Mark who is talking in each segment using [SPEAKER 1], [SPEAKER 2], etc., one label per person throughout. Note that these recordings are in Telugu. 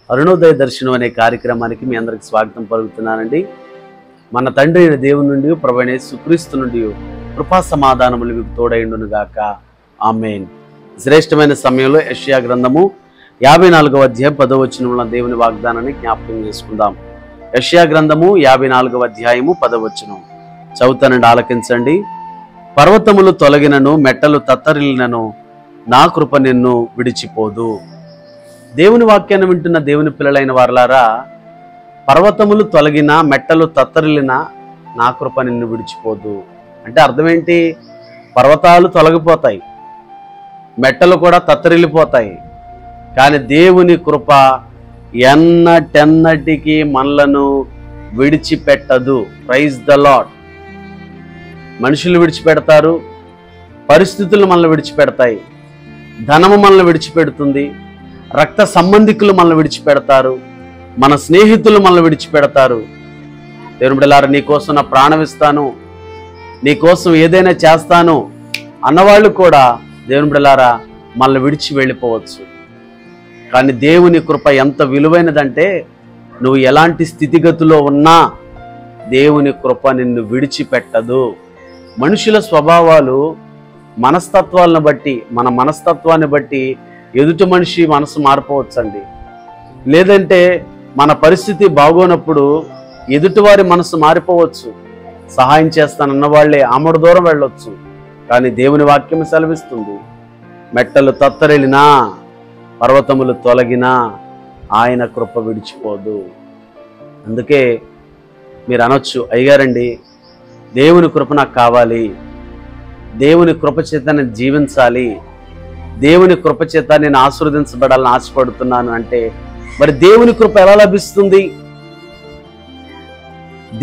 [SPEAKER 1] అరుణోదయ దర్శనం అనే కార్యక్రమానికి మీ అందరికి స్వాగతం పలుకుతున్నానండి. మన తండ్రి అయిన దేవుని నుండి ప్రభువైన యేసుక్రీస్తు నుండి కృపా సమాధానములు మీకు తోడైండును గాక. ఆమేన్. శ్రేష్టమైన సమయంలో యెషయా గ్రంథము 54వ అధ్యాయం 10వ వచనంలో దేవుని వాగ్దానాన్ని జ్ఞాపకం చేసుకుందాం. యెషయా గ్రంథము 54వ అధ్యాయము 10వ వచనం చదువుతానండి, ఆలకించండి. పర్వతములు తొలగినను మెట్టలు తత్తరిల్లినను నా కృప నిన్ను విడిచిపోదు. దేవుని వాక్యాన్ని వింటున్న దేవుని పిల్లలైన వారలారా, పర్వతములు తొలగినా మెట్టలు తత్తరిల్లినా నా కృప నిన్ను విడిచిపోదు అంటే అర్థం ఏంటి? పర్వతాలు తొలగిపోతాయి, మెట్టలు కూడా తత్తరిల్లిపోతాయి, కానీ దేవుని కృప ఎన్నటెన్నటికి మనలను విడిచిపెట్టదు. Praise the lord. మనుషులు విడిచిపెడతారు, పరిస్థితులు మనల్ని విడిచిపెడతాయి, ధనము మనల్ని విడిచిపెడుతుంది, రక్త సంబంధికులు మనల్ని విడిచిపెడతారు, మన స్నేహితులు మనల్ని విడిచిపెడతారు. దేవుని బిడ్డలారా, నీకోసం నా ప్రాణం ఇస్తాను, నీకోసం ఏదైనా చేస్తాను అన్నవాళ్ళు కూడా దేవుని బిడ్డలారా మనల్ని విడిచి వెళ్ళిపోవచ్చు. కానీ దేవుని కృప ఎంత విలువైనదంటే, నువ్వు ఎలాంటి స్థితిగతిలో ఉన్నా దేవుని కృప నిన్ను విడిచిపెట్టదు. మనుషుల స్వభావాలు మనస్తత్వాలను బట్టి, మన మనస్తత్వాన్ని బట్టి ఎదుటి మనిషి మనసు మారిపోవచ్చండి. లేదంటే మన పరిస్థితి బాగోనప్పుడు ఎదుటివారి మనసు మారిపోవచ్చు. సహాయం చేస్తానన్న వాళ్ళే ఆమడ దూరం వెళ్ళొచ్చు. కానీ దేవుని వాక్యం సెలవిస్తుంది, మెట్టలు తత్తరిల్లినా పర్వతములు తొలగినా ఆయన కృప విడిచిపోదు. అందుకే మీరు అనొచ్చు, అయ్యారండి దేవుని కృప నాకు కావాలి, దేవుని కృప చేత నేను జీవించాలి, దేవుని కృప చేత నేను ఆశీర్వదించబడాలని ఆశపడుతున్నాను అంటే, మరి దేవుని కృప ఎలా లభిస్తుంది?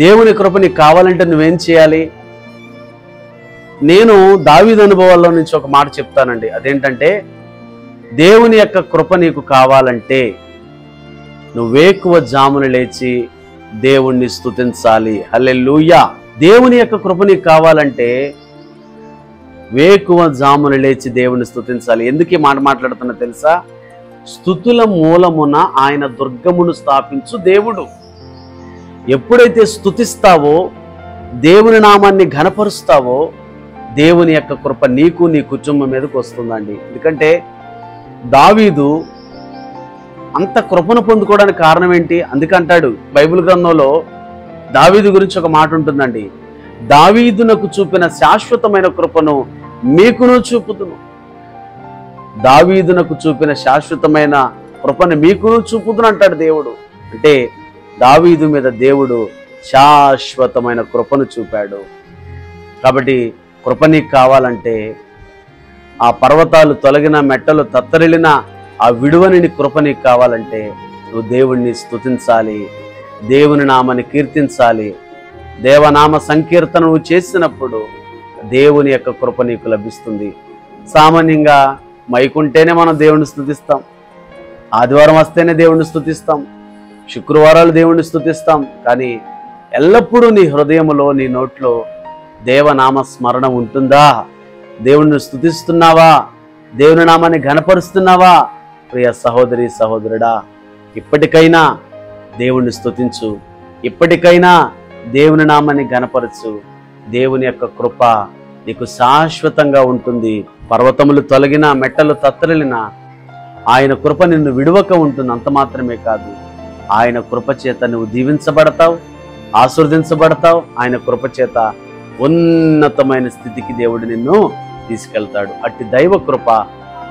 [SPEAKER 1] దేవుని కృప నీకు కావాలంటే నువ్వేం చేయాలి? నేను దావీదు అనుభవాల్లో నుంచి ఒక మాట చెప్తానండి. అదేంటంటే, దేవుని యొక్క కృప నీకు కావాలంటే నువ్వేకువ జామున లేచి దేవుణ్ణి స్తుతించాలి. హల్లెలూయా. దేవుని యొక్క కృప నీకు కావాలంటే వేకువ జామున లేచి దేవుని స్తుతించాలి. ఎందుకు ఈ మాట మాట్లాడుతున్నా తెలుసా? స్తుతుల మూలమున ఆయన దుర్గమును స్థాపించు దేవుడు. ఎప్పుడైతే స్తుతిస్తావో, దేవుని నామాన్ని ఘనపరుస్తావో, దేవుని యొక్క కృప నీకు నీ కుటుంబం మీదకి వస్తుందండి. ఎందుకంటే దావీదు అంత కృపను పొందుకోవడానికి కారణం ఏంటి? అందుకంటాడు బైబిల్ గ్రంథంలో దావీదు గురించి ఒక మాట ఉంటుందండి, దావీదునకు చూపిన శాశ్వతమైన కృపను మీకును చూపుదును. దావీదునకు చూపిన శాశ్వతమైన కృపను మీకును చూపుదును అంటాడు దేవుడు. అంటే దావీదు మీద దేవుడు శాశ్వతమైన కృపను చూపాడు. కాబట్టి కృప నీకు కావాలంటే, ఆ పర్వతాలు తొలగిన మెట్టలు తత్తరిల్లిన ఆ విడువని కృప నీకు కావాలంటే నువ్వు దేవుణ్ణి స్తుతించాలి, దేవుని నామాన్ని కీర్తించాలి. దేవనామ సంకీర్తన నువ్వు చేసినప్పుడు దేవుని యొక్క కృప నీకు లభిస్తుంది. సామాన్యంగా మైకుంటేనే మనం దేవుణ్ణి స్తుతిస్తాం, ఆదివారం వస్తేనే దేవుణ్ణి స్తుతిస్తాం, శుక్రవారాలు దేవుణ్ణి స్తుతిస్తాం. కానీ ఎల్లప్పుడూ నీ హృదయంలో, నీ నోట్లో దేవనామ స్మరణ ఉంటుందా? దేవుణ్ణి స్తుతిస్తున్నావా? దేవుని నామాన్ని ఘనపరుస్తున్నావా? ప్రియ సహోదరి సహోదరుడా, ఇప్పటికైనా దేవుణ్ణి స్తుతించు, ఇప్పటికైనా దేవుని నామాన్ని ఘనపరచు. దేవుని యొక్క కృప నీకు శాశ్వతంగా ఉంటుంది. పర్వతములు తొలగినా మెట్టలు తత్తరిల్లినా ఆయన కృప నిన్ను విడువక ఉంటుంది. అంత మాత్రమే కాదు, ఆయన కృప చేత నువ్వు దీవించబడతావు, ఆశీర్వదించబడతావు. ఆయన కృప చేత ఉన్నతమైన స్థితికి దేవుడు నిన్ను తీసుకెళ్తాడు. అట్టి దైవ కృప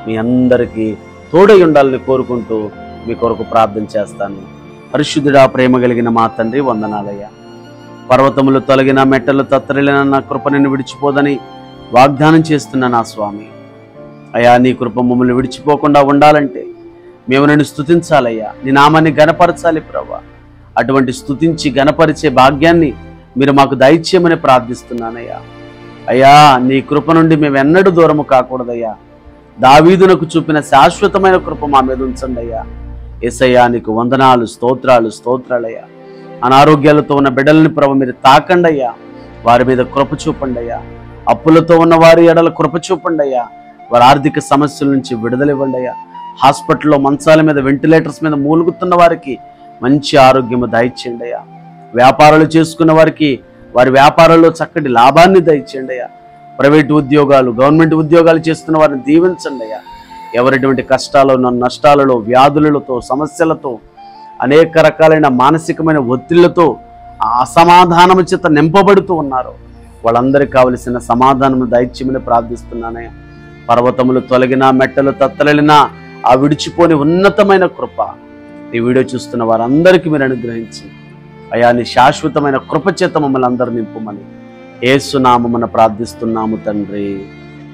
[SPEAKER 1] మీ అందరికీ తోడై ఉండాలని కోరుకుంటూ మీ కొరకు ప్రార్థన చేస్తాను. పరిశుద్ధుడా, ప్రేమ కలిగిన మా తండ్రి, వందనాలయ్యా. పర్వతములు తొలగిన మెట్టలు తత్తరిల్లిన నా కృప నిన్ను విడిచిపోదని వాగ్దానం చేస్తున్నా నా స్వామి. అయ్యా, నీ కృప మమ్మల్ని విడిచిపోకుండా ఉండాలంటే మేము నిన్ను స్తుతించాలయ్యా, నీ నామాన్ని ఘనపరచాలి ప్రభా. అటువంటి స్తుతించి ఘనపరిచే భాగ్యాన్ని మీరు మాకు దయచేయమని ప్రార్థిస్తున్నానయ్యా. అయ్యా, నీ కృప నుండి మేము ఎన్నడూ దూరము కాకూడదయ్యా. దావీదునకు చూపిన శాశ్వతమైన కృప మా మీద ఉంచండి అయ్యా. యేసయ్యా, నీకు వందనాలు, స్తోత్రాలు, స్తోత్రాలయ్యా. అనారోగ్యాలతో ఉన్న బిడ్డలని ప్రభు మీరు తాకండి అయ్యా, వారి మీద కృప చూపండి అయ్యా. అప్పులతో ఉన్న వారి ఎడల కృప చూపండి అయ్యా. వారి ఆర్థిక సమస్యల నుంచి విడుదల ఇవ్వండి అయ్యా. హాస్పిటల్లో మంచాల మీద, వెంటిలేటర్స్ మీద మూలుగుతున్న వారికి మంచి ఆరోగ్యము దయచేయండి అయ్యా. వ్యాపారాలు చేసుకున్న వారికి వారి వ్యాపారాల్లో చక్కటి లాభాన్ని దయచేయండి అయ్యా. ప్రైవేటు ఉద్యోగాలు, గవర్నమెంట్ ఉద్యోగాలు చేస్తున్న వారిని దీవించండి అయ్యా. ఎవరిటువంటి కష్టాలలో, నష్టాలలో, వ్యాధులతో, సమస్యలతో, అనేక రకాలైన మానసికమైన ఒత్తిళ్లతో అసమాధానము చేత నింపబడుతూ ఉన్నారు, వాళ్ళందరికీ కావలసిన సమాధానము దయచేయమని ప్రార్థిస్తున్నానయ్యా. పర్వతములు తొలగినా, మెట్టలు తత్తలినా ఆ విడిచిపోని ఉన్నతమైన కృప ఈ వీడియో చూస్తున్న వారందరికీ మీరు అనుగ్రహించి అయా నీ శాశ్వతమైన కృప చేత మమ్మల్ని అందరూ నింపుమని యేసు నామమున ప్రార్థిస్తున్నాము తండ్రి.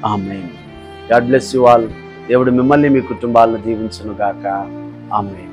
[SPEAKER 1] Amen. God bless you all. దేవుడు మిమ్మల్ని, మీ కుటుంబాలను దీవించును గాక. ఆమేన్.